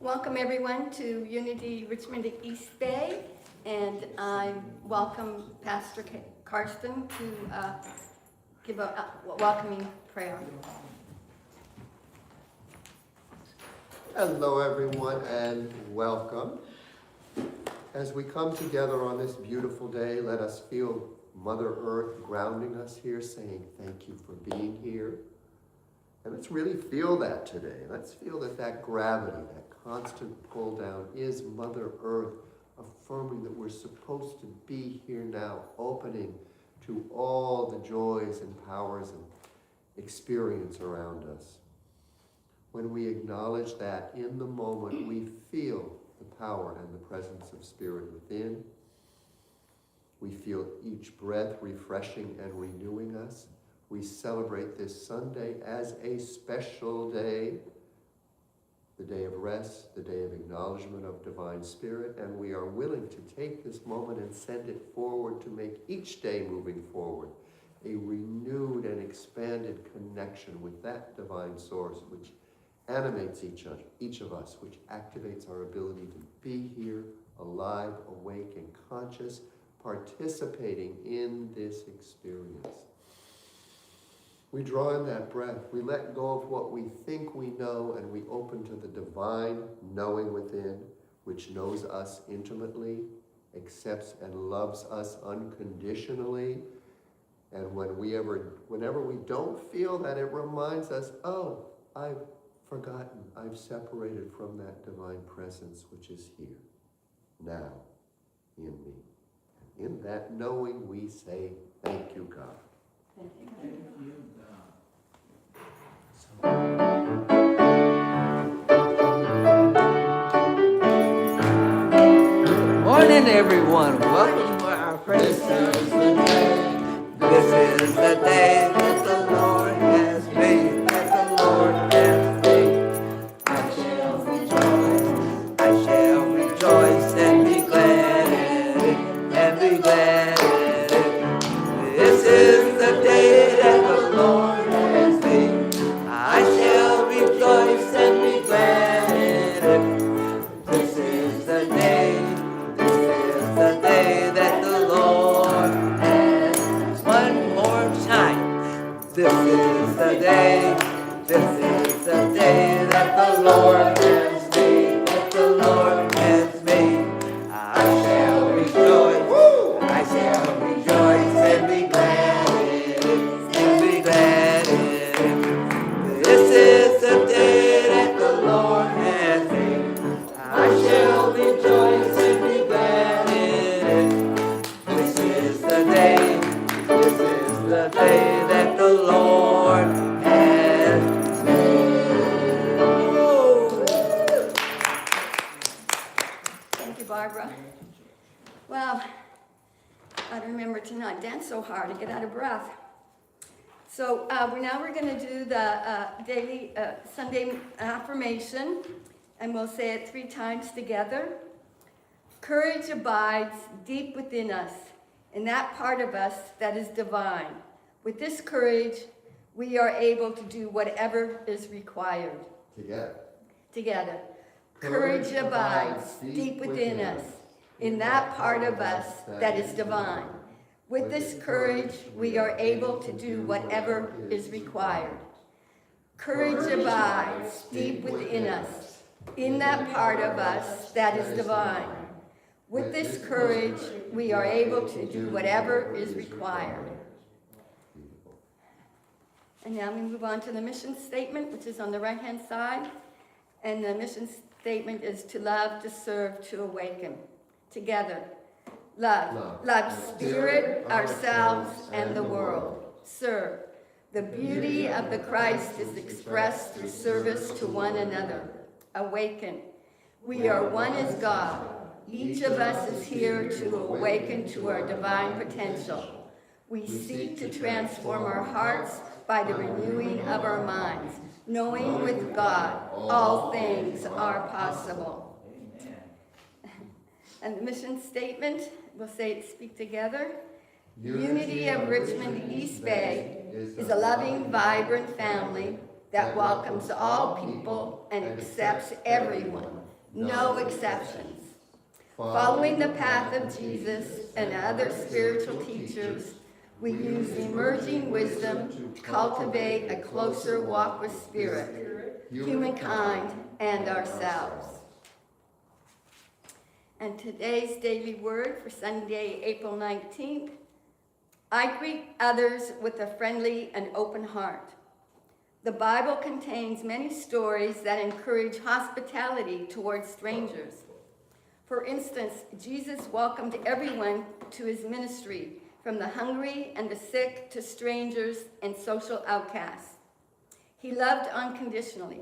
Welcome everyone to Unity Richmond East Bay, and I welcome Pastor Karsten to give a welcoming prayer. Hello everyone and welcome. As we come together on this beautiful day, let us feel Mother Earth grounding us here, saying thank you for being here. And let's really feel that today. Let's feel that gravity, that constant pull down is Mother Earth affirming that we're supposed to be here now, opening to all the joys and powers and experience around us. When we acknowledge that in the moment, we feel the power and the presence of Spirit within. We feel each breath refreshing and renewing us. We celebrate this Sunday as a special day, the day of rest, the day of acknowledgement of Divine Spirit, and we are willing to take this moment and send it forward to make each day moving forward a renewed and expanded connection with that divine source which animates each of us, which activates our ability to be here, alive, awake, and conscious, participating in this experience. We draw in that breath. We let go of what we think we know, and we open to the divine knowing within, which knows us intimately, accepts and loves us unconditionally. And whenever we don't feel that, it reminds us, oh, I've forgotten, I've separated from that divine presence which is here, now, in me. And in that knowing, we say, thank you, God. Thank you. Thank you, God. Morning, everyone. Welcome to our praise service today. This is the day that the Lord has made, that the Lord has made. I shall rejoice and be glad in it, and be glad in it. This is the day that the Lord has made. I shall rejoice and be glad in it. This is the day that the Lord has. One more time. This is the day that the Lord has made, that the Lord has made. I shall rejoice, I shall rejoice and be glad in it, and be glad in it. This is the day that the Lord has made. I shall rejoice and be glad in it. This is the day that the Lord has made. Oh. Thank you, Barbara. Well, I remember tonight, dance so hard to get out of breath. So we're going to do the daily Sunday affirmation, and we'll say it 3 times together. Courage abides deep within us, in that part of us that is divine. With this courage, we are able to do whatever is required. Together. Courage abides deep within us, in that part of us that is divine. With this courage, we are able to do whatever is required. Courage abides deep within us, in that part of us that is divine. With this courage, we are able to do whatever is required. And now we move on to the mission statement, which is on the right-hand side. And the mission statement is to love, to serve, to awaken. Together. Love Spirit, ourselves, and the world. Serve. The beauty of the Christ is expressed through service to one another. Awaken. We are one as God. Each of us is here to awaken to our divine potential. We seek to transform our hearts by the renewing of our minds, knowing with God all things are possible. And the mission statement, we'll say it, speak together. Unity of Richmond East Bay is a loving, vibrant family that welcomes all people and accepts everyone, no exceptions. Following the path of Jesus and other spiritual teachers, we use emerging wisdom to cultivate a closer walk with Spirit, humankind, and ourselves. And today's daily word for Sunday, April 19th, I greet others with a friendly and open heart. The Bible contains many stories that encourage hospitality towards strangers. For instance, Jesus welcomed everyone to his ministry, from the hungry and the sick to strangers and social outcasts. He loved unconditionally.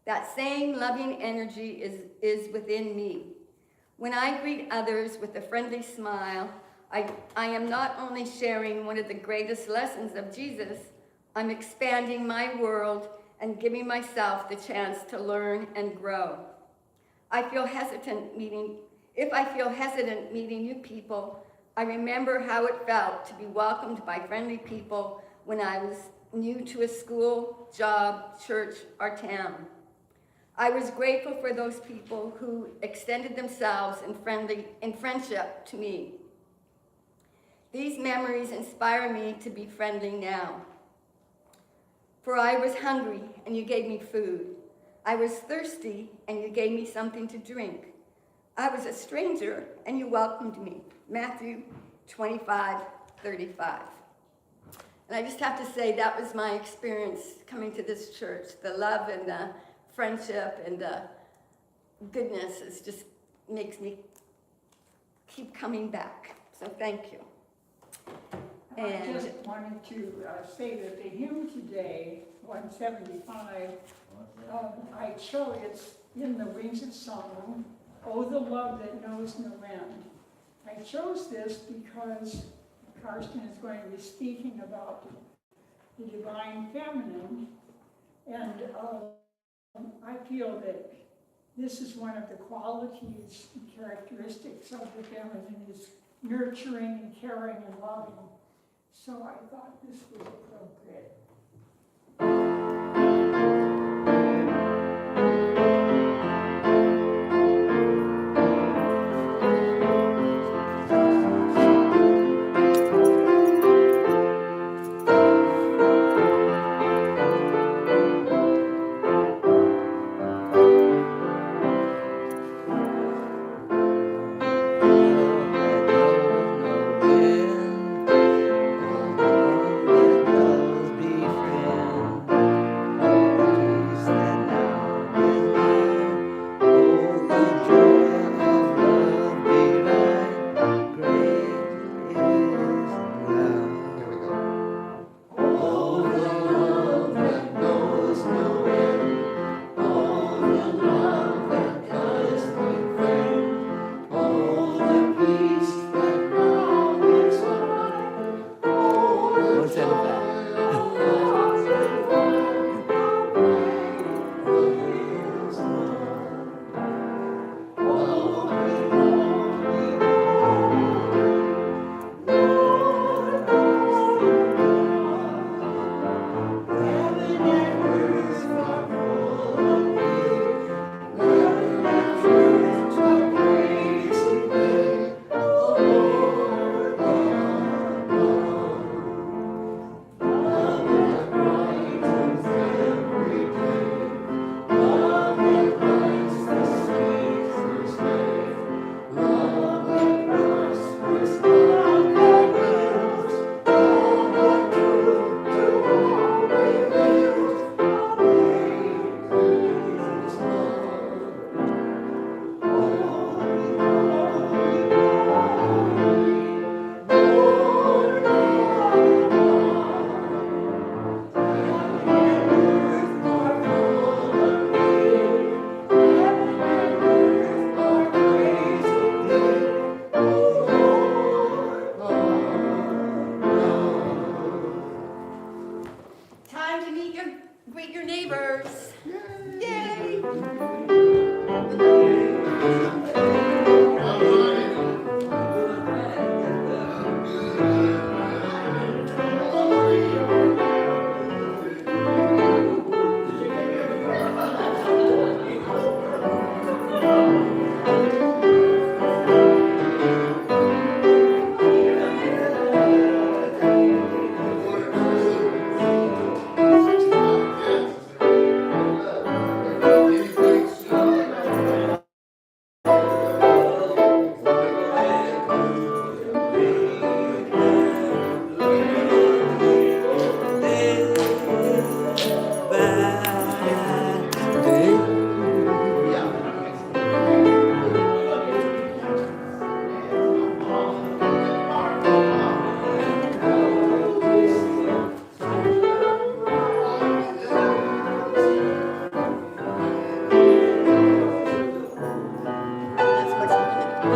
That same loving energy is within me. When I greet others with a friendly smile, I am not only sharing one of the greatest lessons of Jesus, I'm expanding my world and giving myself the chance to learn and grow. If I feel hesitant meeting new people, I remember how it felt to be welcomed by friendly people when I was new to a school, job, church, or town. I was grateful for those people who extended themselves in friendship to me. These memories inspire me to be friendly now. For I was hungry, and you gave me food. I was thirsty, and you gave me something to drink. I was a stranger, and you welcomed me. Matthew 25:35. And I just have to say that was my experience coming to this church. The love and the friendship and the goodness just makes me keep coming back. So thank you. I just wanted to say that the hymn today, 175, I chose, it's in the Wings of Song, Oh, the Love That Knows No End. I chose this because Karsten is going to be speaking about the divine feminine, and I feel that this is one of the qualities and characteristics of the feminine is nurturing and caring and loving. So I thought this was appropriate. Love that knows no end,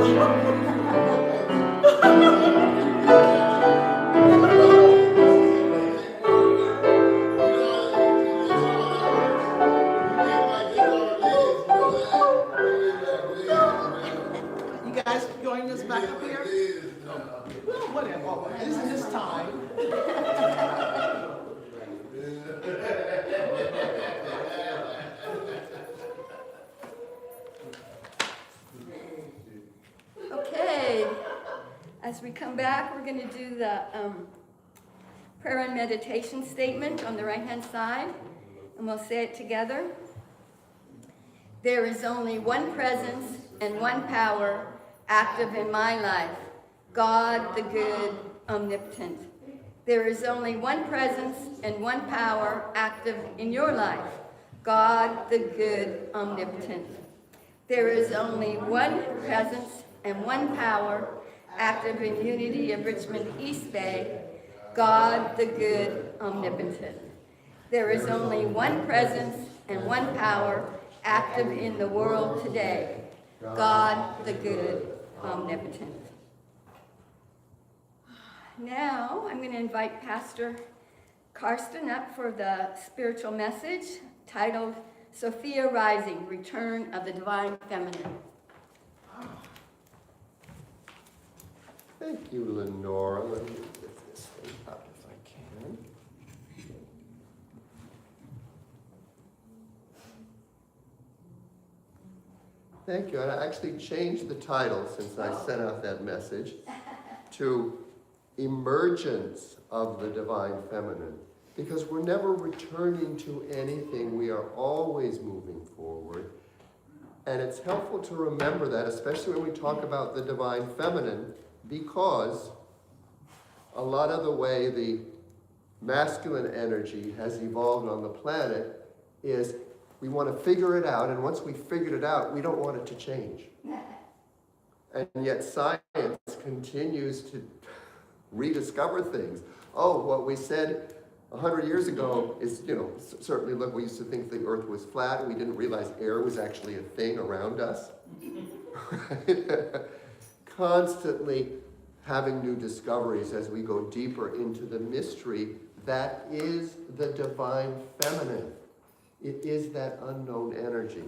You guys join us back up here? Well, whatever. Isn't this time? Okay, as we come back, we're going to do the prayer and meditation statement on the right-hand side, and we'll say it together. There is only one presence and one power active in my life, God the good, omnipotent. There is only one presence and one power active in your life, God the good, omnipotent. There is only one presence and one power active in Unity of Richmond East Bay, God the good, omnipotent. There is only one presence and one power active in the world today, God the good, omnipotent. Now, I'm going to invite Pastor Karsten up for the spiritual message titled, Sophia Rising, Return of the Divine Feminine. Thank you, Lenora. Let me get this thing up if I can. Thank you. And I actually changed the title since I sent out that message to Emergence of the Divine Feminine, because we're never returning to anything. We are always moving forward. And it's helpful to remember that, especially when we talk about the Divine Feminine, because a lot of the way the masculine energy has evolved on the planet is we want to figure it out, and once we figured it out, we don't want it to change. And yet science continues to rediscover things. Oh, what we said 100 years ago is, certainly, look, we used to think the earth was flat, and we didn't realize air was actually a thing around us. Constantly having new discoveries as we go deeper into the mystery that is the divine feminine. It is that unknown energy.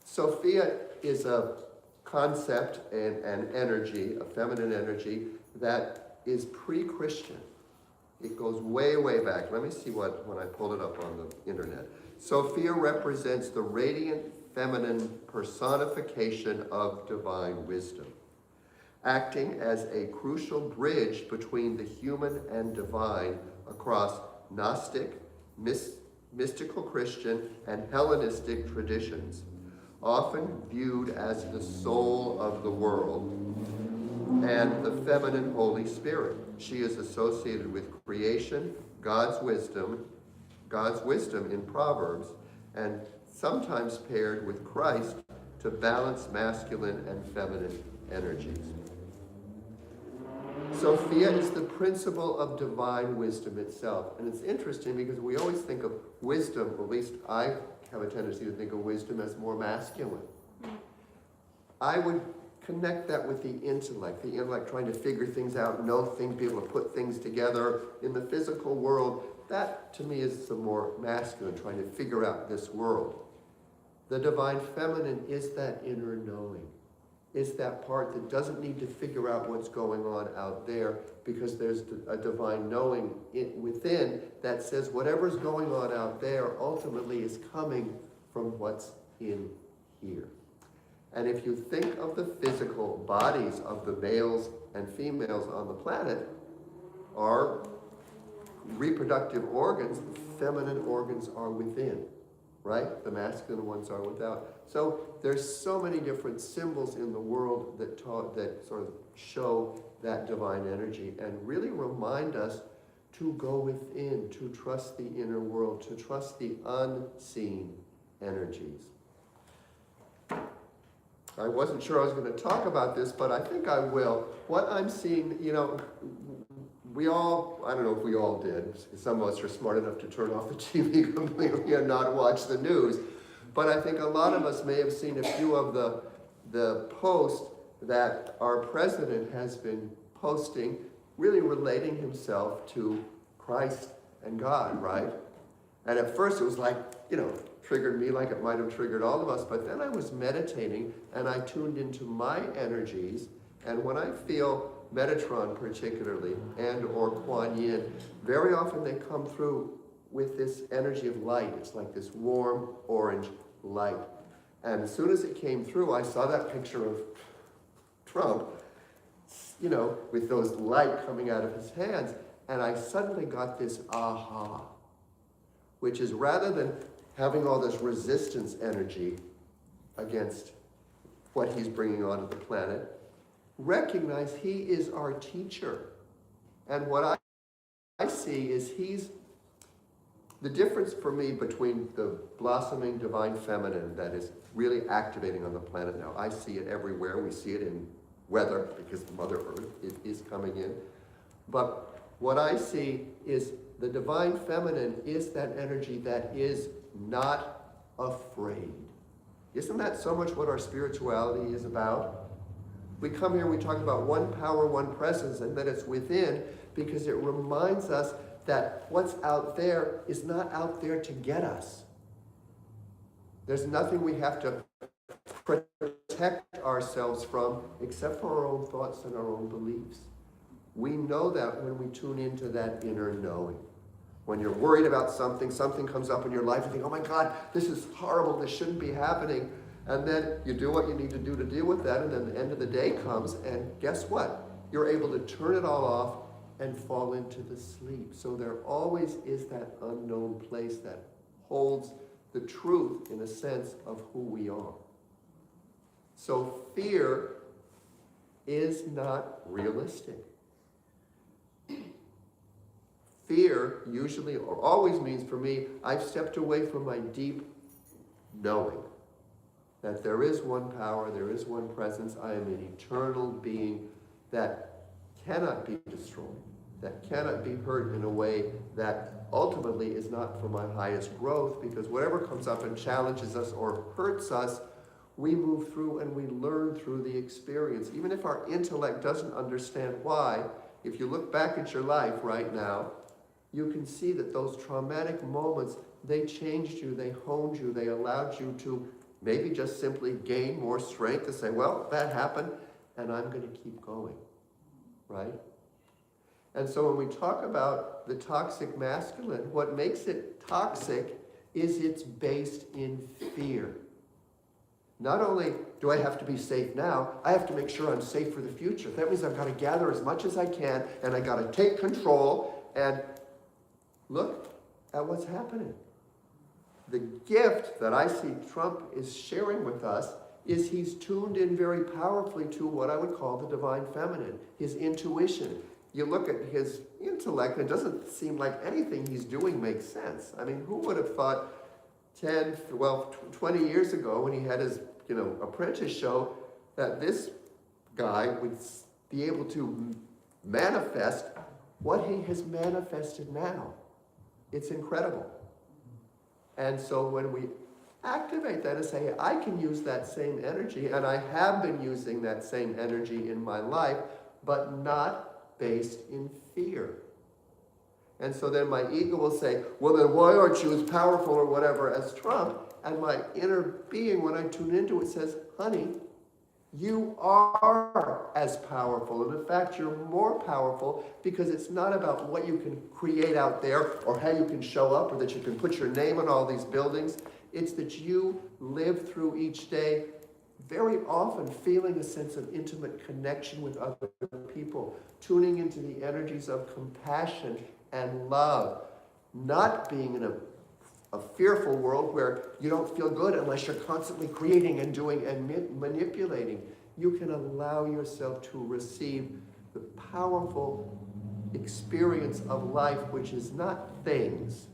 Sophia is a concept and an energy, a feminine energy, that is pre-Christian. It goes way, way back. Let me see when I pulled it up on the internet. Sophia represents the radiant feminine personification of divine wisdom, acting as a crucial bridge between the human and divine across Gnostic, mystical Christian, and Hellenistic traditions, often viewed as the soul of the world and the feminine Holy Spirit. She is associated with creation, God's wisdom in Proverbs, and sometimes paired with Christ to balance masculine and feminine energies. Sophia is the principle of divine wisdom itself. And it's interesting because we always think of wisdom, at least I have a tendency to think of wisdom as more masculine. I would connect that with the intellect trying to figure things out, know things, be able to put things together in the physical world. That, to me, is the more masculine, trying to figure out this world. The divine feminine is that inner knowing. Is that part that doesn't need to figure out what's going on out there, because there's a divine knowing within that says whatever's going on out there ultimately is coming from what's in here. And if you think of the physical bodies of the males and females on the planet, our reproductive organs, the feminine organs are within, right? The masculine ones are without. So there's so many different symbols in the world that sort of show that divine energy and really remind us to go within, to trust the inner world, to trust the unseen energies. I wasn't sure I was going to talk about this, but I think I will. What I'm seeing, we all, I don't know if we all did, some of us are smart enough to turn off the TV completely and not watch the news, but I think a lot of us may have seen a few of the posts that our president has been posting, really relating himself to Christ and God, right? And at first it was like, triggered me like it might have triggered all of us, but then I was meditating and I tuned into my energies, and when I feel Metatron particularly, and or Kuan Yin, very often they come through with this energy of light. It's like this warm orange light. And as soon as it came through, I saw that picture of Trump, with those light coming out of his hands, and I suddenly got this aha, which is rather than having all this resistance energy against what he's bringing onto the planet, recognize he is our teacher. And what I see is the difference for me between the blossoming divine feminine that is really activating on the planet now. I see it everywhere. We see it in weather because Mother Earth is coming in. But what I see is the divine feminine is that energy that is not afraid. Isn't that so much what our spirituality is about? We come here, we talk about one power, one presence, and that it's within, because it reminds us that what's out there is not out there to get us. There's nothing we have to protect ourselves from except for our own thoughts and our own beliefs. We know that when we tune into that inner knowing. When you're worried about something comes up in your life, you think, oh my God, this is horrible, this shouldn't be happening. And then you do what you need to do to deal with that, and then the end of the day comes, and guess what? You're able to turn it all off and fall into the sleep. So there always is that unknown place that holds the truth, in a sense, of who we are. So fear is not realistic. Fear usually, or always means for me, I've stepped away from my deep knowing that there is one power, there is one presence. I am an eternal being that cannot be destroyed, that cannot be hurt in a way that ultimately is not for my highest growth, because whatever comes up and challenges us or hurts us, we move through and we learn through the experience. Even if our intellect doesn't understand why, if you look back at your life right now, you can see that those traumatic moments, they changed you, they honed you, they allowed you to maybe just simply gain more strength to say, well, that happened, and I'm going to keep going, right? And so when we talk about the toxic masculine, what makes it toxic is it's based in fear. Not only do I have to be safe now, I have to make sure I'm safe for the future. That means I've got to gather as much as I can, and I've got to take control, and look at what's happening. The gift that I see Trump is sharing with us is he's tuned in very powerfully to what I would call the divine feminine, his intuition. You look at his intellect, and it doesn't seem like anything he's doing makes sense. I mean, who would have thought 20 years ago when he had his, apprentice show, that this guy would be able to manifest what he has manifested now. It's incredible. And so when we activate that and say, I can use that same energy, and I have been using that same energy in my life, but not based in fear. And so then my ego will say, well, then why aren't you as powerful or whatever as Trump? And my inner being, when I tune into it, says, honey, you are as powerful. And in fact, you're more powerful, because it's not about what you can create out there or how you can show up or that you can put your name on all these buildings. It's that you live through each day very often feeling a sense of intimate connection with other people, tuning into the energies of compassion and love, not being in a fearful world where you don't feel good unless you're constantly creating and doing and manipulating. You can allow yourself to receive the powerful experience of life, which is not things,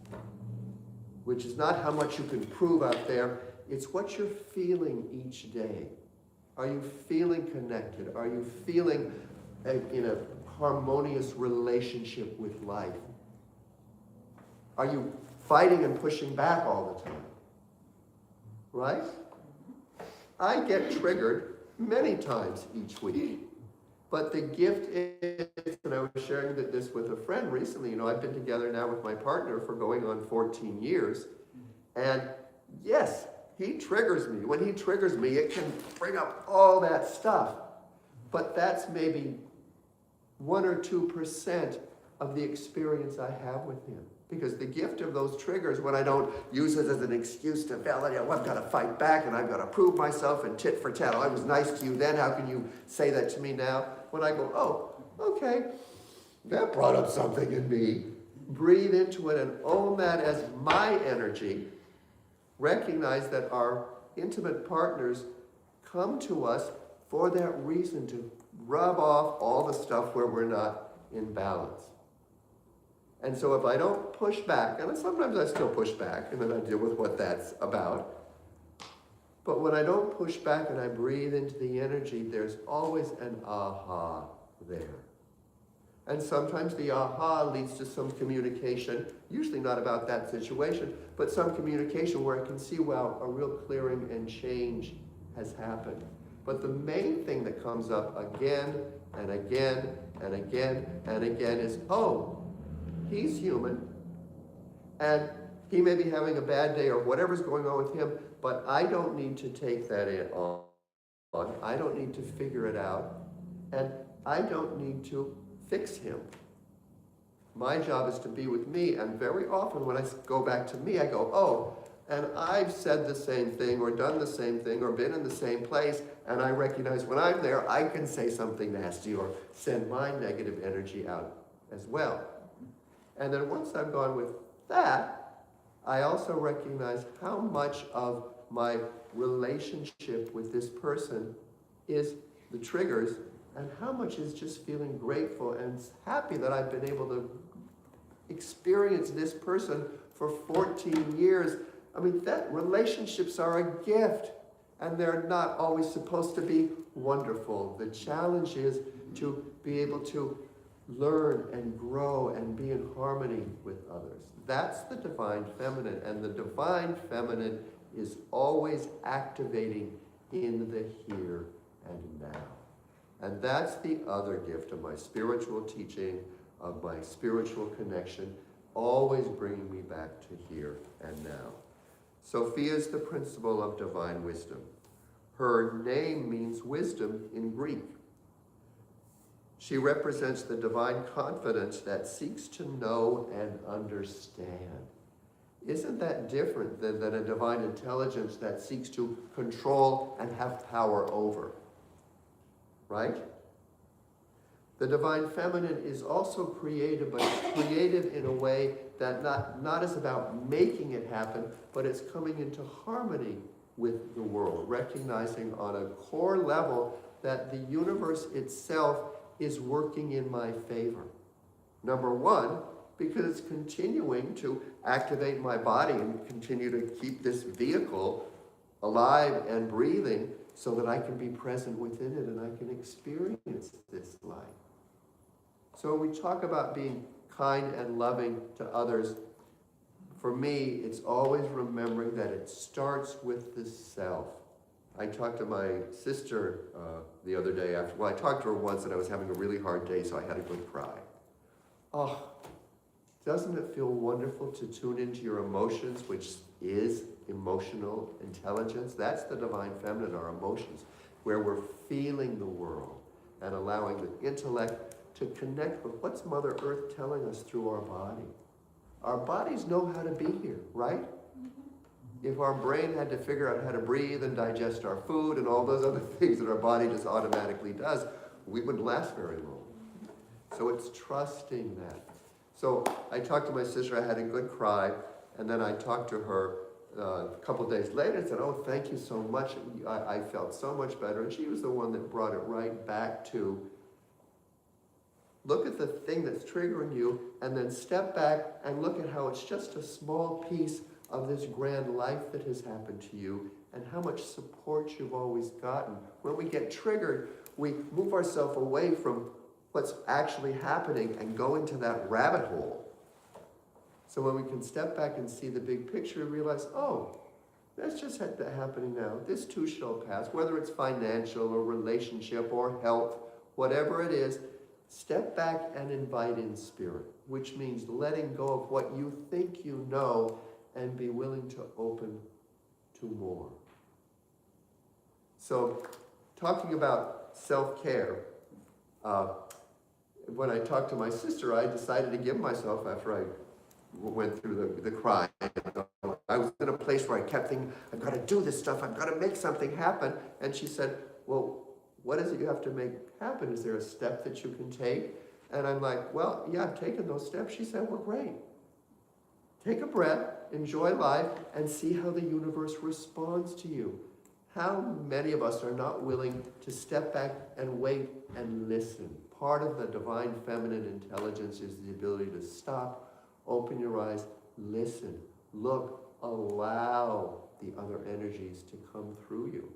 which is not how much you can prove out there. It's what you're feeling each day. Are you feeling connected? Are you feeling in a harmonious relationship with life? Are you fighting and pushing back all the time? Right? I get triggered many times each week. But the gift is, and I was sharing this with a friend recently, I've been together now with my partner for going on 14 years. And yes, he triggers me. When he triggers me, it can bring up all that stuff. But that's maybe 1 or 2% of the experience I have with him. Because the gift of those triggers, when I don't use it as an excuse to validate, I've got to fight back and I've got to prove myself and tit for tat. I was nice to you then, how can you say that to me now? When I go, oh, okay, that brought up something in me. Breathe into it and own that as my energy. Recognize that our intimate partners come to us for that reason, to rub off all the stuff where we're not in balance. And so if I don't push back, and sometimes I still push back, and then I deal with what that's about. But when I don't push back and I breathe into the energy, there's always an aha there. And sometimes the aha leads to some communication, usually not about that situation, but some communication where I can see, wow, a real clearing and change has happened. But the main thing that comes up again and again and again and again is, oh, he's human, and he may be having a bad day or whatever's going on with him, but I don't need to take that on. I don't need to figure it out, and I don't need to fix him. My job is to be with me, and very often when I go back to me, I go, oh, and I've said the same thing or done the same thing or been in the same place, and I recognize when I'm there, I can say something nasty or send my negative energy out as well. And then once I'm gone with that, I also recognize how much of my relationship with this person is the triggers and how much is just feeling grateful and happy that I've been able to experience this person for 14 years. I mean, that relationships are a gift and they're not always supposed to be wonderful. The challenge is to be able to learn and grow and be in harmony with others. That's the divine feminine, and the divine feminine is always activating in the here and now. And that's the other gift of my spiritual teaching, of my spiritual connection, always bringing me back to here and now. Sophia is the principle of divine wisdom. Her name means wisdom in Greek. She represents the divine confidence that seeks to know and understand. Isn't that different than a divine intelligence that seeks to control and have power over? Right? The divine feminine is also creative, but it's creative in a way that not is about making it happen, but it's coming into harmony with the world, recognizing on a core level that the universe itself is working in my favor. Number one, because it's continuing to activate my body and continue to keep this vehicle alive and breathing so that I can be present within it and I can experience this life. So when we talk about being kind and loving to others, for me, it's always remembering that it starts with the self. I talked to my sister the other day I talked to her once and I was having a really hard day, so I had a good cry. Oh, doesn't it feel wonderful to tune into your emotions, which is emotional intelligence? That's the divine feminine, our emotions, where we're feeling the world and allowing the intellect to connect with what's Mother Earth telling us through our body. Our bodies know how to be here, right? If our brain had to figure out how to breathe and digest our food and all those other things that our body just automatically does, we wouldn't last very long. So it's trusting that. So I talked to my sister, I had a good cry, and then I talked to her a couple of days later and said, oh, thank you so much. I felt so much better. And she was the one that brought it right back to look at the thing that's triggering you and then step back and look at how it's just a small piece of this grand life that has happened to you and how much support you've always gotten. When we get triggered, we move ourselves away from what's actually happening and go into that rabbit hole. So when we can step back and see the big picture and realize, oh, That's just happening now. This too shall pass. Whether it's financial or relationship or health, whatever it is, step back and invite in spirit, which means letting go of what you think you know and be willing to open to more. So, talking about self-care, when I talked to my sister, I decided to give myself, after I went through the crying, I was in a place where I kept thinking, I've got to do this stuff, I've got to make something happen. And she said, well, what is it you have to make happen? Is there a step that you can take? And I'm like, well, yeah, I've taken those steps. She said, well, great. Take a breath, enjoy life, and see how the universe responds to you. How many of us are not willing to step back and wait and listen? Part of the divine feminine intelligence is the ability to stop, open your eyes, listen, look, allow the other energies to come through you.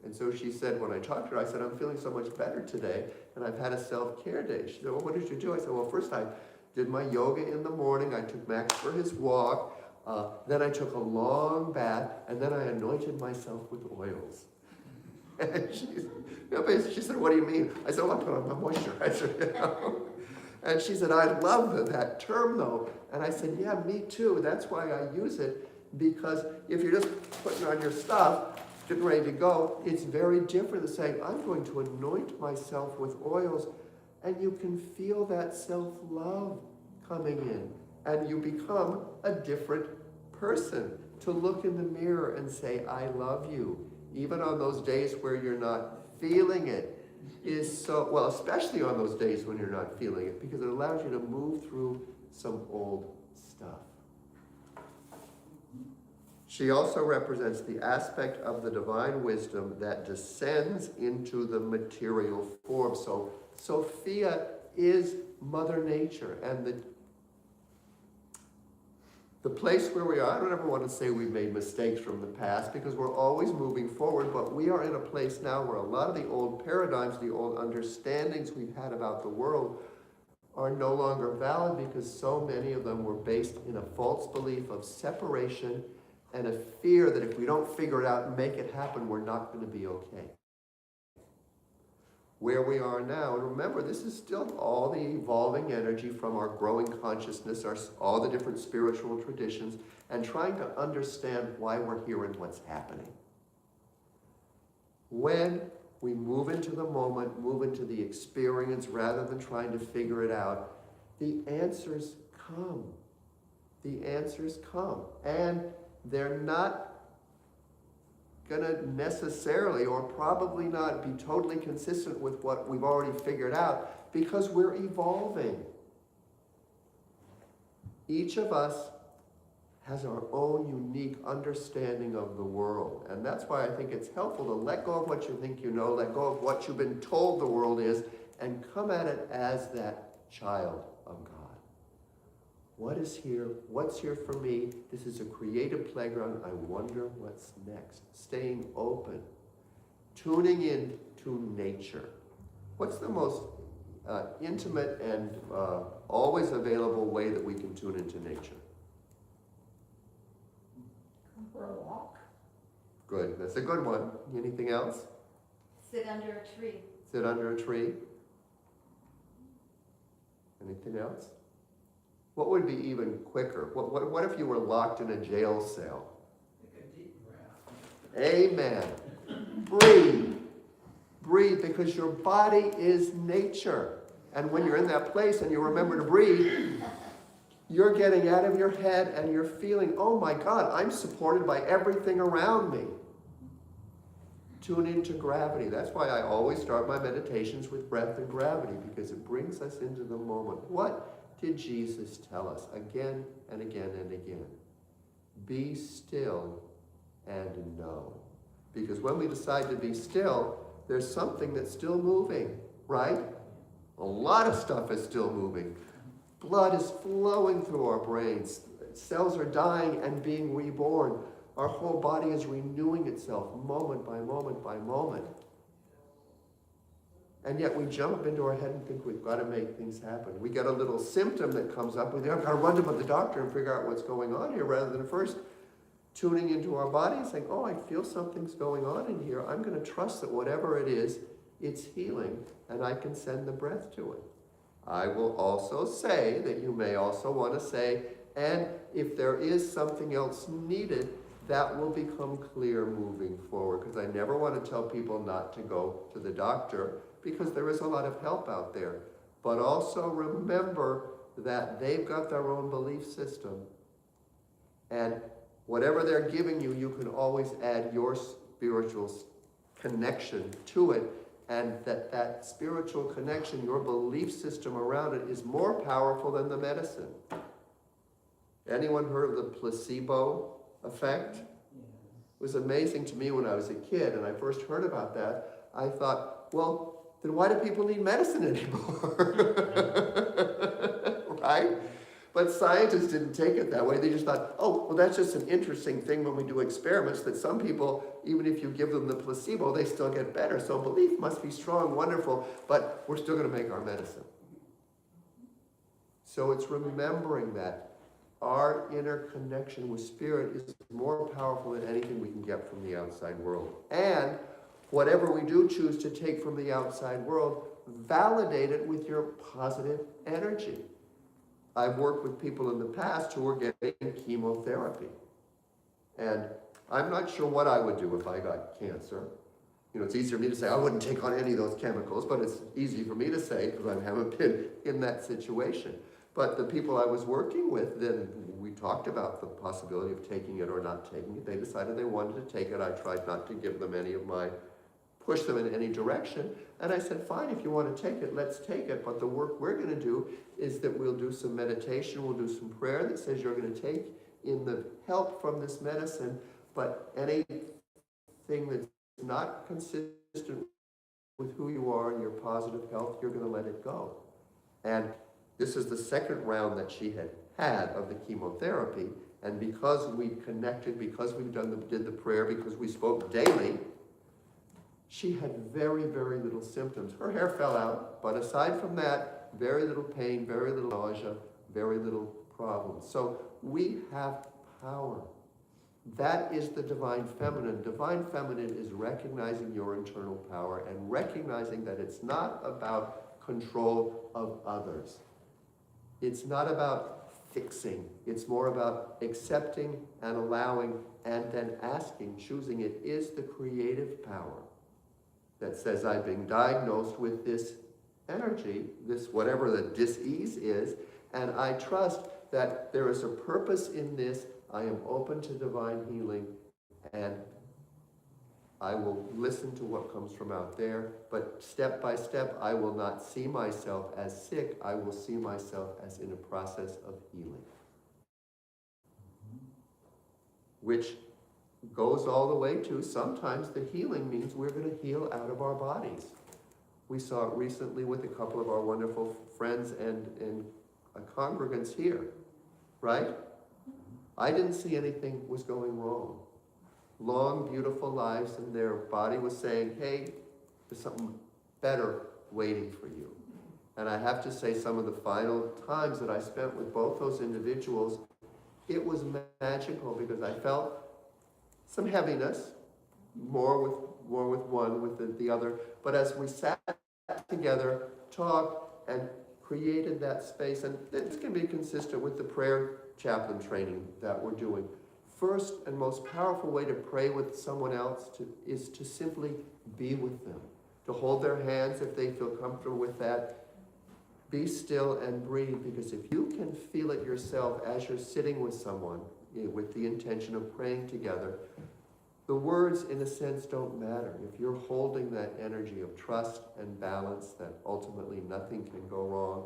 And so she said, when I talked to her, I said, I'm feeling so much better today, and I've had a self-care day. She said, well, what did you do? I said, well, first I did my yoga in the morning, I took Max for his walk, then I took a long bath, and then I anointed myself with oils. And she said, what do you mean? I said, well, I put on my moisturizer, you know. And she said, I love that term, though. And I said, yeah, me too. That's why I use it, because if you're just putting on your stuff, getting ready to go, it's very different than saying, I'm going to anoint myself with oils, and you can feel that self-love coming in, and you become a different person. To look in the mirror and say, I love you, even on those days where you're not feeling it, is so, well, especially on those days when you're not feeling it, because it allows you to move through some old stuff. She also represents the aspect of the divine wisdom that descends into the material form. So Sophia is Mother Nature, and the place where we are, I don't ever want to say we've made mistakes from the past, because we're always moving forward, but we are in a place now where a lot of the old paradigms, the old understandings we've had about the world are no longer valid, because so many of them were based in a false belief of separation and a fear that if we don't figure it out and make it happen, we're not going to be okay. Where we are now, and remember, this is still all the evolving energy from our growing consciousness, all the different spiritual traditions, and trying to understand why we're here and what's happening. When we move into the moment, move into the experience, rather than trying to figure it out, the answers come. The answers come. And they're not going to necessarily, or probably not, be totally consistent with what we've already figured out, because we're evolving. Each of us has our own unique understanding of the world, and that's why I think it's helpful to let go of what you think you know, let go of what you've been told the world is, and come at it as that child of God. What is here? What's here for me? This is a creative playground. I wonder what's next. Staying open. Tuning in to nature. What's the most intimate and always available way that we can tune into nature? For a walk. Good. That's a good one. Anything else? Sit under a tree. Sit under a tree. Anything else? What would be even quicker? What if you were locked in a jail cell? Take a deep breath. Amen. Breathe. Breathe, because your body is nature. And when you're in that place and you remember to breathe, you're getting out of your head and you're feeling, oh my God, I'm supported by everything around me. Tune into gravity. That's why I always start my meditations with breath and gravity, because it brings us into the moment. What did Jesus tell us again and again and again? Be still and know. Because when we decide to be still, there's something that's still moving, right? A lot of stuff is still moving. Blood is flowing through our brains. Cells are dying and being reborn. Our whole body is renewing itself moment by moment by moment. And yet we jump into our head and think we've got to make things happen. We get a little symptom that comes up. We think, I've got to run to the doctor and figure out what's going on here, rather than first tuning into our body and saying, oh, I feel something's going on in here. I'm going to trust that whatever it is, it's healing, and I can send the breath to it. I will also say that you may also want to say, and if there is something else needed, that will become clear moving forward, because I never want to tell people not to go to the doctor, because there is a lot of help out there. But also remember that they've got their own belief system, and whatever they're giving you, you can always add your spiritual connection to it, and that spiritual connection, your belief system around it, is more powerful than the medicine. Anyone heard of the placebo effect? It was amazing to me when I was a kid and I first heard about that. I thought, well, then why do people need medicine anymore? Right? But scientists didn't take it that way. They just thought, oh, well, that's just an interesting thing when we do experiments, that some people, even if you give them the placebo, they still get better. So belief must be strong, wonderful, but we're still going to make our medicine. So it's remembering that our inner connection with spirit is more powerful than anything we can get from the outside world. And whatever we do choose to take from the outside world, validate it with your positive energy. I've worked with people in the past who were getting chemotherapy. And I'm not sure what I would do if I got cancer. You know, it's easier for me to say I wouldn't take on any of those chemicals, but it's easy for me to say because I haven't been in that situation. But the people I was working with, then we talked about the possibility of taking it or not taking it. They decided they wanted to take it. I tried not to give them push them in any direction. And I said, fine, if you want to take it, let's take it. But the work we're going to do is that we'll do some meditation, we'll do some prayer that says you're going to take in the help from this medicine, but anything that's not consistent with who you are and your positive health, you're going to let it go. And this is the second round that she had of the chemotherapy. And because we connected, because we did the prayer, because we spoke daily, she had very, very little symptoms. Her hair fell out, but aside from that, very little pain, very little nausea, very little problems. So we have power. That is the divine feminine. Divine feminine is recognizing your internal power and recognizing that it's not about control of others. It's not about fixing. It's more about accepting and allowing and then asking, choosing. It is the creative power that says, I've been diagnosed with this energy, this whatever the dis-ease is, and I trust that there is a purpose in this. I am open to divine healing, and I will listen to what comes from out there, but step by step, I will not see myself as sick. I will see myself as in a process of healing, which goes all the way to sometimes the healing means we're going to heal out of our bodies. We saw it recently with a couple of our wonderful friends and congregants here, right? I didn't see anything was going wrong. Long, beautiful lives, and their body was saying, hey, there's something better waiting for you. And I have to say, some of the final times that I spent with both those individuals, it was magical because I felt some heaviness, more with one, with the other. But as we sat together, talked, and created that space, and this can be consistent with the prayer chaplain training that we're doing. First and most powerful way to pray with someone else is to simply be with them, to hold their hands if they feel comfortable with that. Be still and breathe, because if you can feel it yourself as you're sitting with someone with the intention of praying together, the words, in a sense, don't matter. If you're holding that energy of trust and balance, that ultimately nothing can go wrong,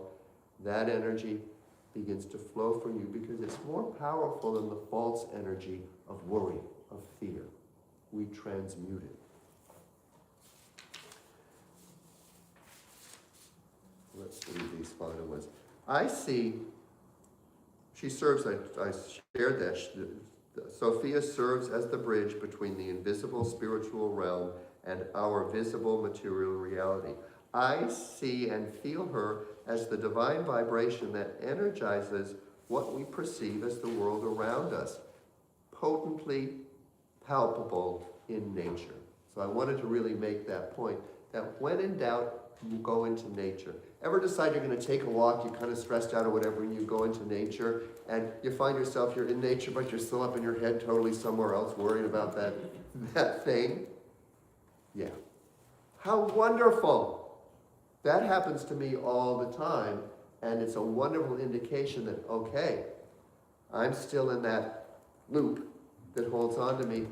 that energy begins to flow for you because it's more powerful than the false energy of worry, of fear. We transmute it. Let's see these final ones. I see, she serves, I shared that, Sophia serves as the bridge between the invisible spiritual realm and our visible material reality. I see and feel her as the divine vibration that energizes what we perceive as the world around us. potently palpable in nature. So I wanted to really make that point, that when in doubt, you go into nature. Ever decide you're going to take a walk, you're kind of stressed out or whatever, and you go into nature, and you find yourself, you're in nature, but you're still up in your head totally somewhere else, worrying about that thing? Yeah. How wonderful! That happens to me all the time, and it's a wonderful indication that, okay, I'm still in that loop that holds on to me.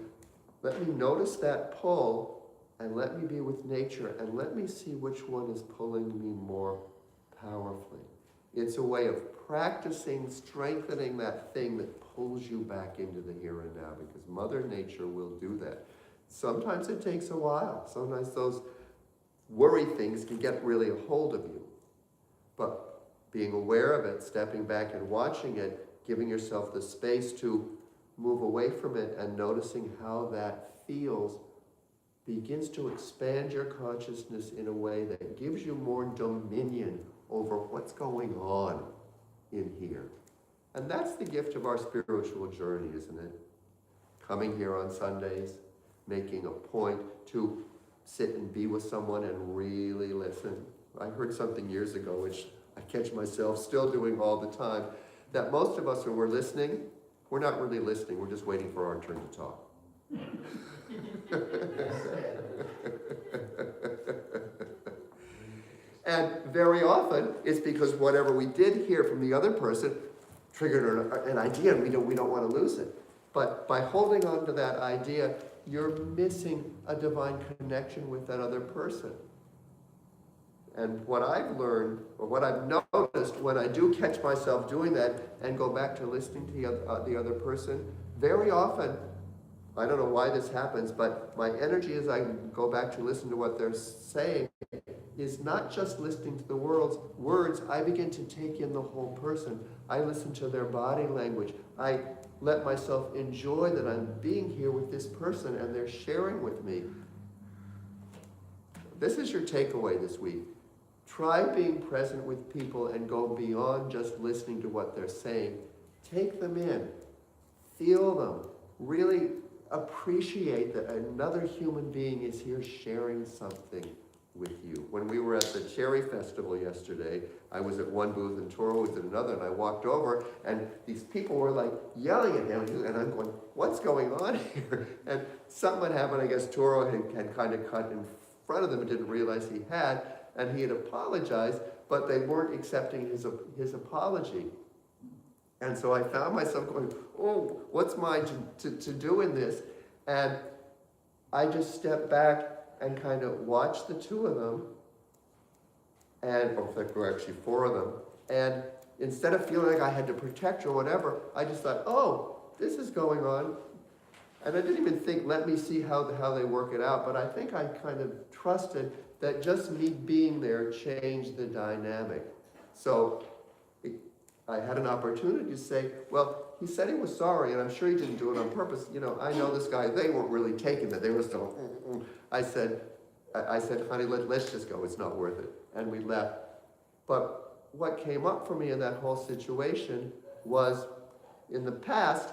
Let me notice that pull, and let me be with nature, and let me see which one is pulling me more powerfully. It's a way of practicing, strengthening that thing that pulls you back into the here and now, because Mother Nature will do that. Sometimes it takes a while. Sometimes those worry things can get really a hold of you. But being aware of it, stepping back and watching it, giving yourself the space to move away from it and noticing how that feels begins to expand your consciousness in a way that gives you more dominion over what's going on in here. And that's the gift of our spiritual journey, isn't it? Coming here on Sundays, making a point to sit and be with someone and really listen. I heard something years ago, which I catch myself still doing all the time, that most of us, when we're listening, we're not really listening, we're just waiting for our turn to talk. And very often, it's because whatever we did hear from the other person triggered an idea, and we don't want to lose it. But by holding on to that idea, you're missing a divine connection with that other person. And what I've learned, or what I've noticed when I do catch myself doing that and go back to listening to the other person, very often, I don't know why this happens, but my energy as I go back to listen to what they're saying is not just listening to the words, I begin to take in the whole person. I listen to their body language. I let myself enjoy that I'm being here with this person and they're sharing with me. This is your takeaway this week. Try being present with people and go beyond just listening to what they're saying. Take them in. Feel them. Really appreciate that another human being is here sharing something with you. When we were at the Cherry Festival yesterday, I was at one booth and Toro was at another, and I walked over and these people were like yelling at him, and I'm going, what's going on here? And something had happened. I guess Toro had kind of cut in front of them and didn't realize he had, and he had apologized, but they weren't accepting his apology. And so I found myself going, oh, what's mine to do in this? And I just stepped back and kind of watched the two of them, and, or in fact, there were actually four of them, and instead of feeling like I had to protect or whatever, I just thought, oh, this is going on. And I didn't even think, let me see how they work it out, but I think I kind of trusted that just me being there changed the dynamic. So I had an opportunity to say, well, he said he was sorry, and I'm sure he didn't do it on purpose. You know, I know this guy, they weren't really taking it. They were still, I said, honey, let's just go. It's not worth it. And we left. But what came up for me in that whole situation was, in the past,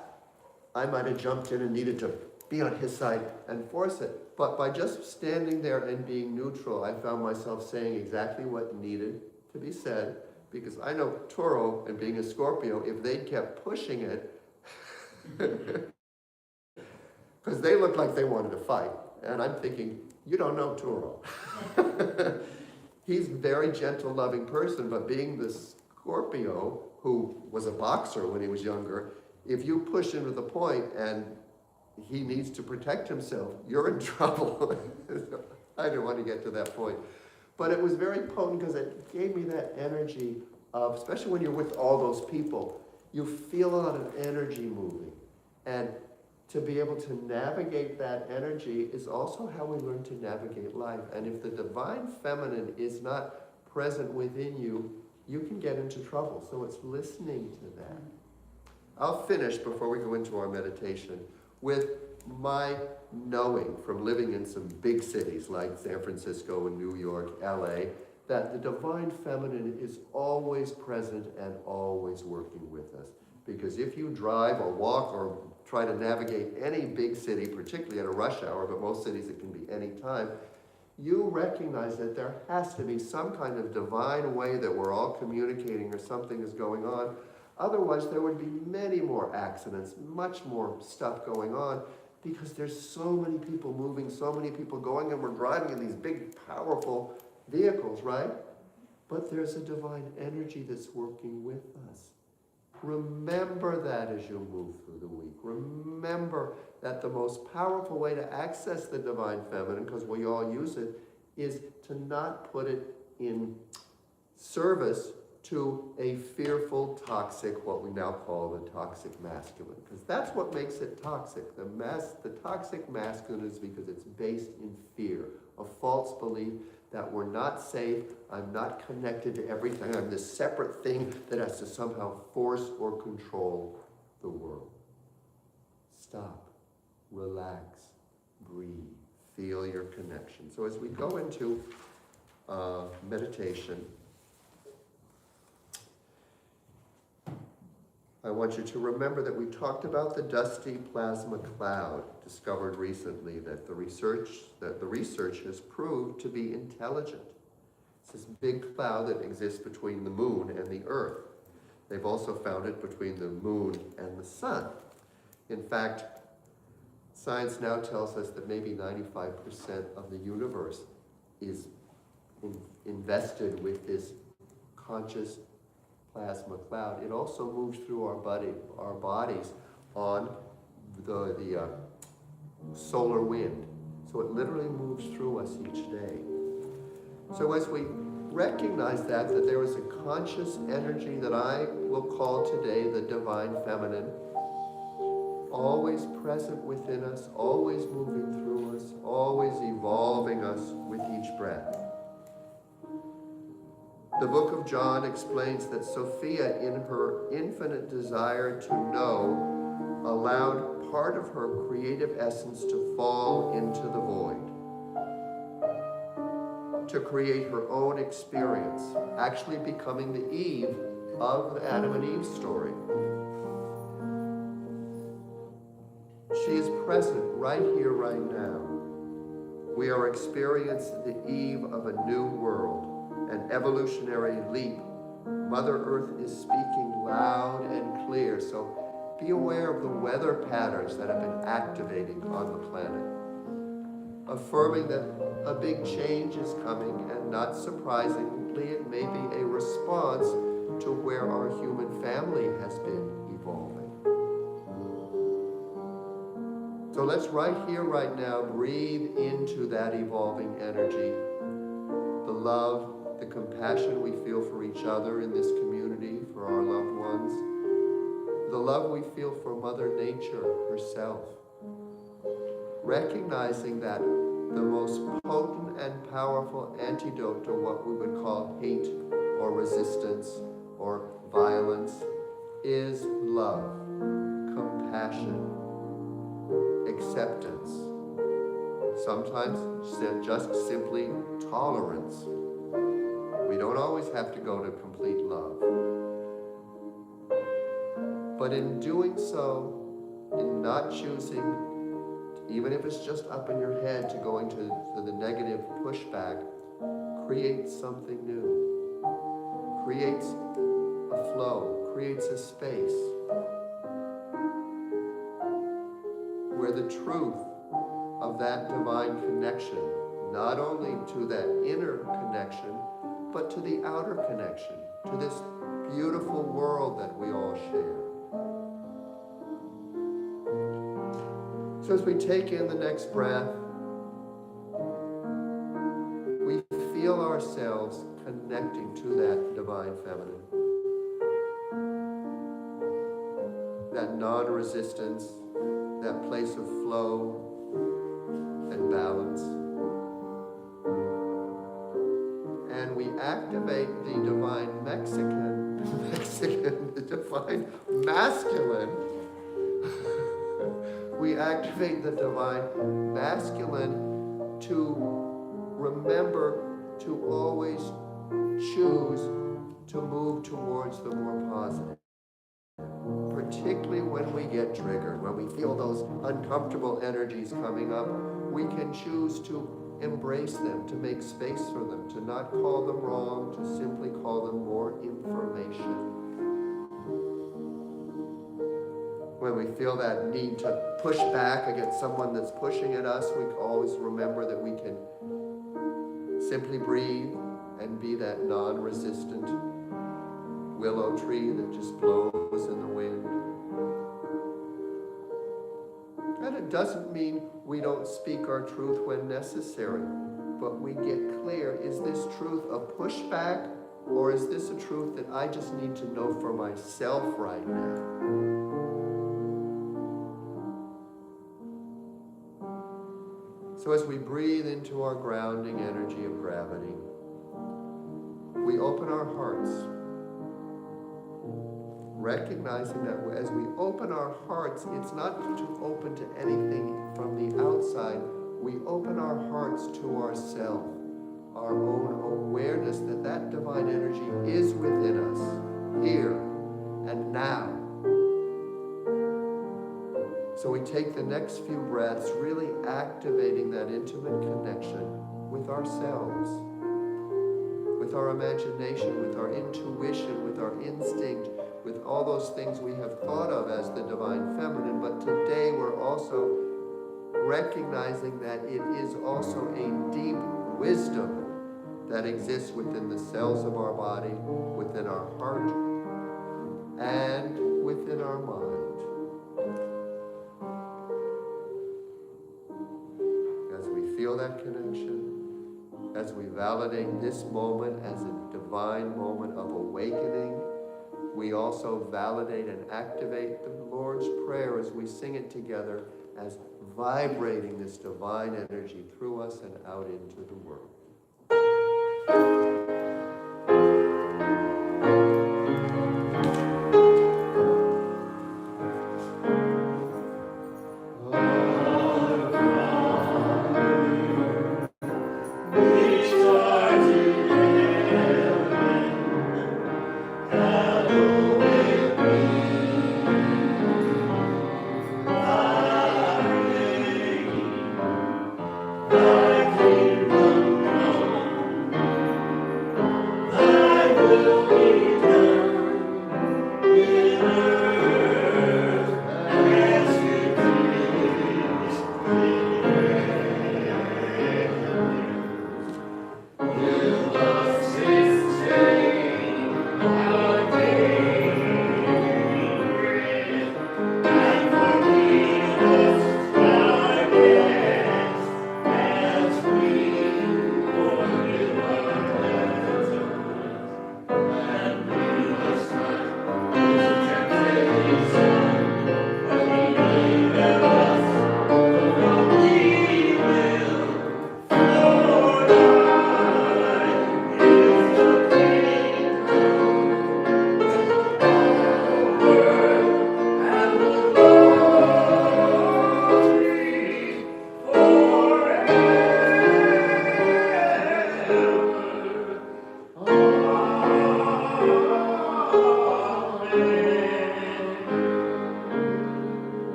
I might have jumped in and needed to be on his side and force it. But by just standing there and being neutral, I found myself saying exactly what needed to be said, because I know Toro, and being a Scorpio, if they'd kept pushing it, because they looked like they wanted to fight. And I'm thinking, you don't know Toro. He's a very gentle, loving person, but being the Scorpio, who was a boxer when he was younger, if you push him to the point and he needs to protect himself, you're in trouble. I didn't want to get to that point. But it was very potent because it gave me that energy of, especially when you're with all those people, you feel a lot of energy moving. And to be able to navigate that energy is also how we learn to navigate life. And if the divine feminine is not present within you, you can get into trouble. So it's listening to that. I'll finish before we go into our meditation with my knowing from living in some big cities like San Francisco and New York, LA, that the divine feminine is always present and always working with us. Because if you drive or walk or try to navigate any big city, particularly at a rush hour, but most cities it can be any time, you recognize that there has to be some kind of divine way that we're all communicating or something is going on. Otherwise, there would be many more accidents, much more stuff going on, because there's so many people moving, so many people going, and we're driving in these big, powerful vehicles, right? But there's a divine energy that's working with us. Remember that as you move through the week. Remember that the most powerful way to access the divine feminine, because we all use it, is to not put it in service to a fearful, toxic, what we now call the toxic masculine. Because that's what makes it toxic. The toxic masculine is because it's based in fear, a false belief that we're not safe, I'm not connected to everything, I'm this separate thing that has to somehow force or control the world. Stop, relax, breathe, feel your connection. So as we go into meditation, I want you to remember that we talked about the dusty plasma cloud discovered recently that the research has proved to be intelligent. It's this big cloud that exists between the moon and the earth. They've also found it between the moon and the sun. In fact, science now tells us that maybe 95% of the universe is invested with this conscious plasma cloud. It also moves through our bodies on the solar wind. So it literally moves through us each day. So as we recognize that there is a conscious energy that I will call today the divine feminine, always present within us, always moving through us, always evolving us with each breath. The book of John explains that Sophia, in her infinite desire to know, allowed part of her creative essence to fall into the void, to create her own experience, actually becoming the Eve of the Adam and Eve story. She is present right here, right now. We are experiencing the eve of a new world. An evolutionary leap. Mother Earth is speaking loud and clear, so be aware of the weather patterns that have been activating on the planet. Affirming that a big change is coming, and not surprisingly, it may be a response to where our human family has been evolving. So let's right here, right now, breathe into that evolving energy, the love, the compassion we feel for each other in this community, for our loved ones, the love we feel for Mother Nature herself, recognizing that the most potent and powerful antidote to what we would call hate or resistance or violence is love, compassion, acceptance, sometimes just simply tolerance. We don't always have to go to complete love. But in doing so, in not choosing, even if it's just up in your head, to go into the negative pushback, creates something new. Creates a flow, creates a space where the truth of that divine connection, not only to that inner connection, but to the outer connection, to this beautiful world that we all share. So as we take in the next breath, we feel ourselves connecting to that divine feminine. That non-resistance, that place of flow and balance. And we activate the divine the divine masculine. We activate the divine masculine to remember to always choose to move towards the more positive. particularly when we get triggered, when we feel those uncomfortable energies coming up, we can choose to embrace them, to make space for them, to not call them wrong, to simply call them more information. When we feel that need to push back against someone that's pushing at us, we always remember that we can simply breathe and be that non-resistant willow tree that just blows in the wind. And it doesn't mean we don't speak our truth when necessary, but we get clear, is this truth a pushback, or is this a truth that I just need to know for myself right now? So as we breathe into our grounding energy of gravity, we open our hearts, recognizing that as we open our hearts, it's not to open to anything from the outside. We open our hearts to ourselves, our own awareness that that divine energy is within us, here and now. So we take the next few breaths, really activating that intimate connection with ourselves, with our imagination, with our intuition, with our instinct, with all those things we have thought of as the divine feminine. But today we're also recognizing that it is also a deep wisdom that exists within the cells of our body, within our heart, and within our mind. As we feel that connection, as we validate this moment as a divine moment of awakening, we also validate and activate the Lord's Prayer as we sing it together, as vibrating this divine energy through us and out into the world.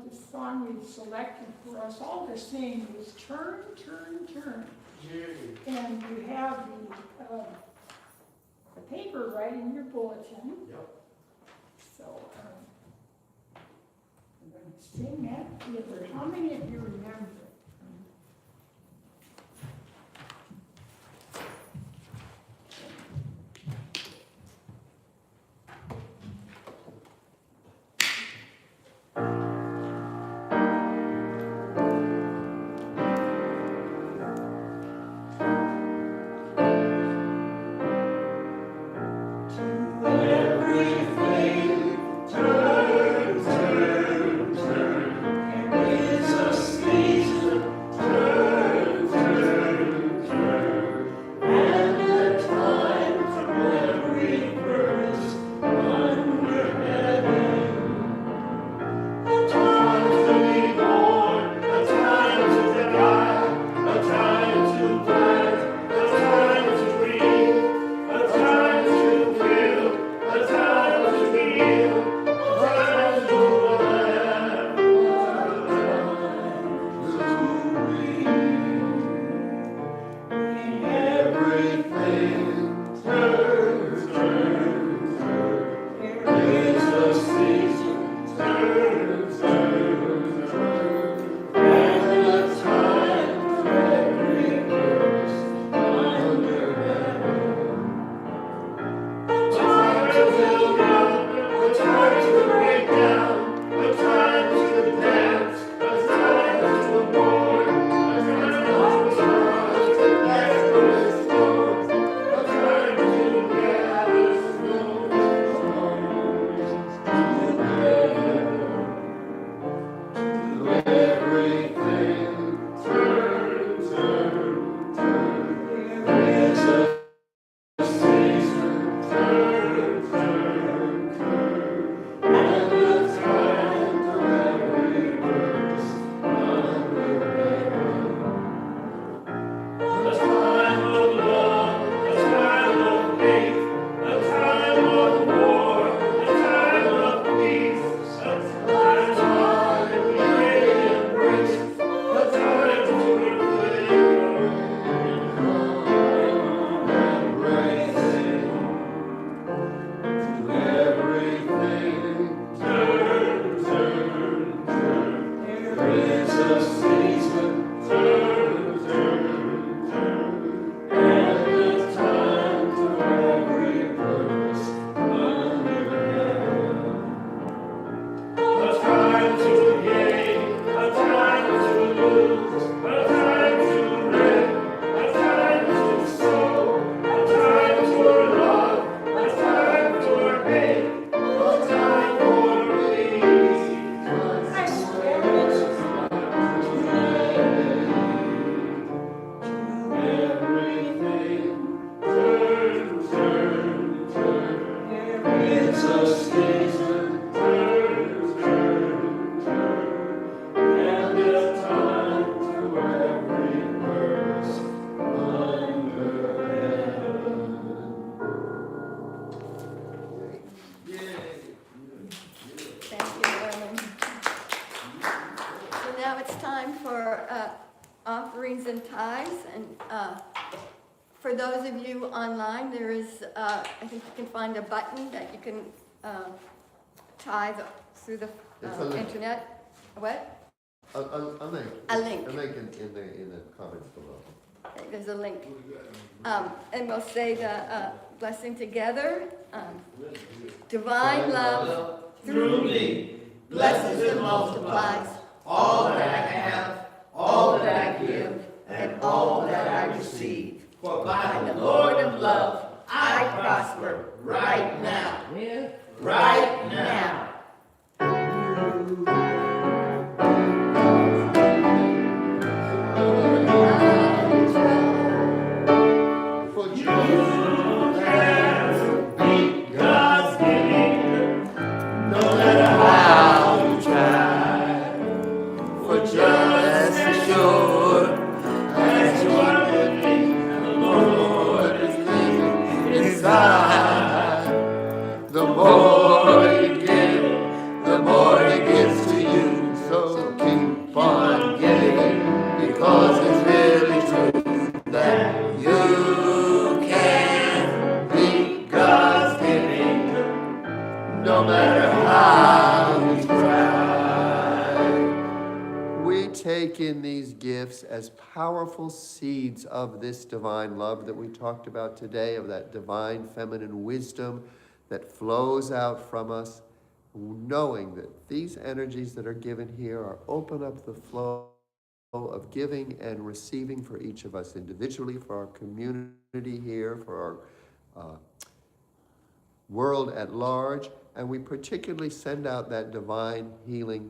The song we selected for us all to sing is Turn, Turn, Turn. And you have the paper right in your bulletin. Yep. So I'm going to sing that together. How many of you remember it? Please offerings and tithes. And for those of you online, there is, I think you can find a button that you can tithe through the It's a link. internet. What? A link. A link. A link in the comments below. Okay, there's a link. And we'll say the blessing together. Divine love Through me, blesses and multiplies all that I have, all that I give, and all that I receive. for By the Lord of love, I prosper right now. Right now. For you can beat God's giving, no matter how you try. For just as sure as you are living, and the Lord is living inside. The more you give, the more He gives to you. So keep on giving, because it's really true that you can beat God's giving, no matter how you try. we take in these gifts as powerful seeds of this divine love that we talked about today, of that divine feminine wisdom that flows out from us, knowing that these energies that are given here are open up the flow of giving and receiving for each of us individually, for our community here, for our world at large. And we particularly send out that divine healing,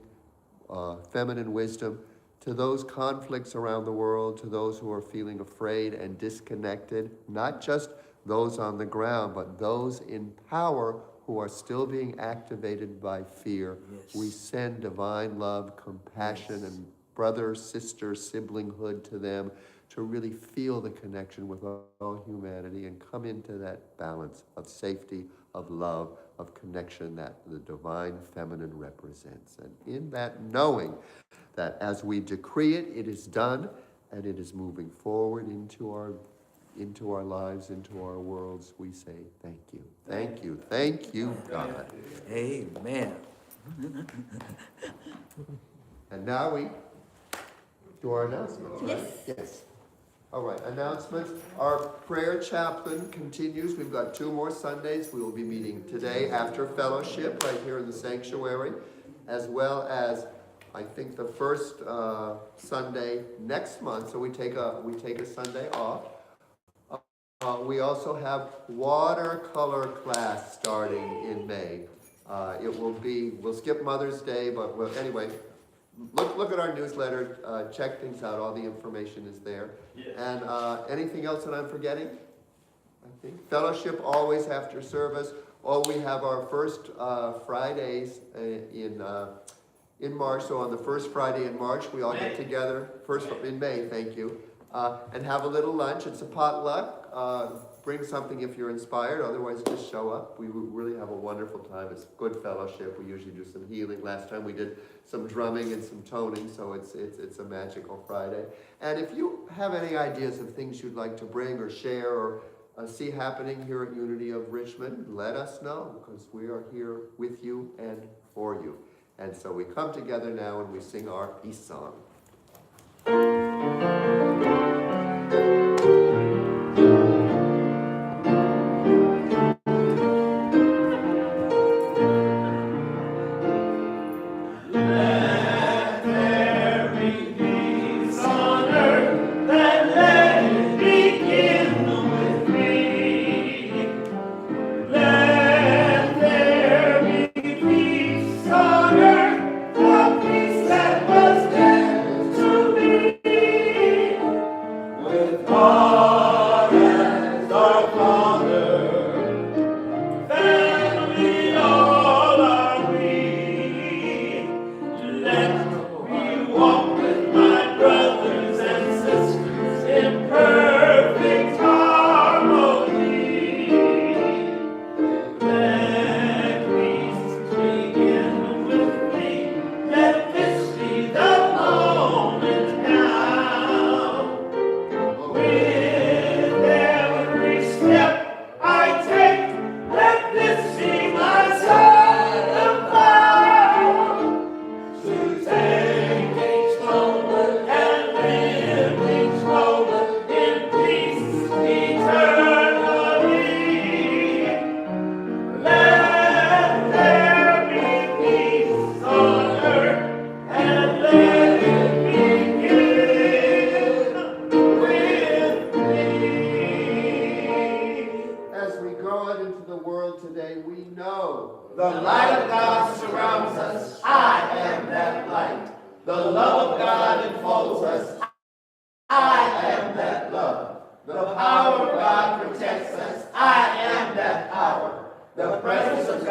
feminine wisdom to those conflicts around the world, to those who are feeling afraid and disconnected, not just those on the ground, but those in power who are still being activated by fear. Yes. We send divine love, compassion, and brother, sister, siblinghood to them to really feel the connection with all humanity and come into that balance of safety, of love, of connection that the divine feminine represents. And in that knowing that as we decree it, it is done, and it is moving forward into our lives, into our worlds, we say thank you. Thank you. Thank you, God. Amen. And now we do our announcements, right? Yes. Yes. All right, announcements. Our prayer chaplain continues. We've got 2 more Sundays. We will be meeting today after fellowship right here in the sanctuary, as well as I think the first Sunday next month. So we take a Sunday off. We also have watercolor class starting in May. We'll skip Mother's Day, but anyway, look at our newsletter, check things out, all the information is there. Yes. And anything else that I'm forgetting? I think fellowship always after service. We have our first Fridays in March, so on the first Friday in March, we all get together, in May, thank you, and have a little lunch. It's a potluck. Bring something if you're inspired, otherwise just show up. We really have a wonderful time. It's good fellowship. We usually do some healing. Last time we did some drumming and some toning, so it's a magical Friday. And if you have any ideas of things you'd like to bring or share or see happening here at Unity of Richmond, let us know, because we are here with you and for you. And so we come together now and we sing our peace song. Peace that was dead to me.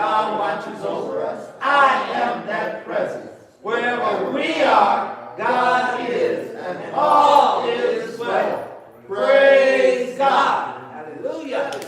God watches over us. I am that presence. Wherever we are, God is, and all is well. Praise God. Hallelujah.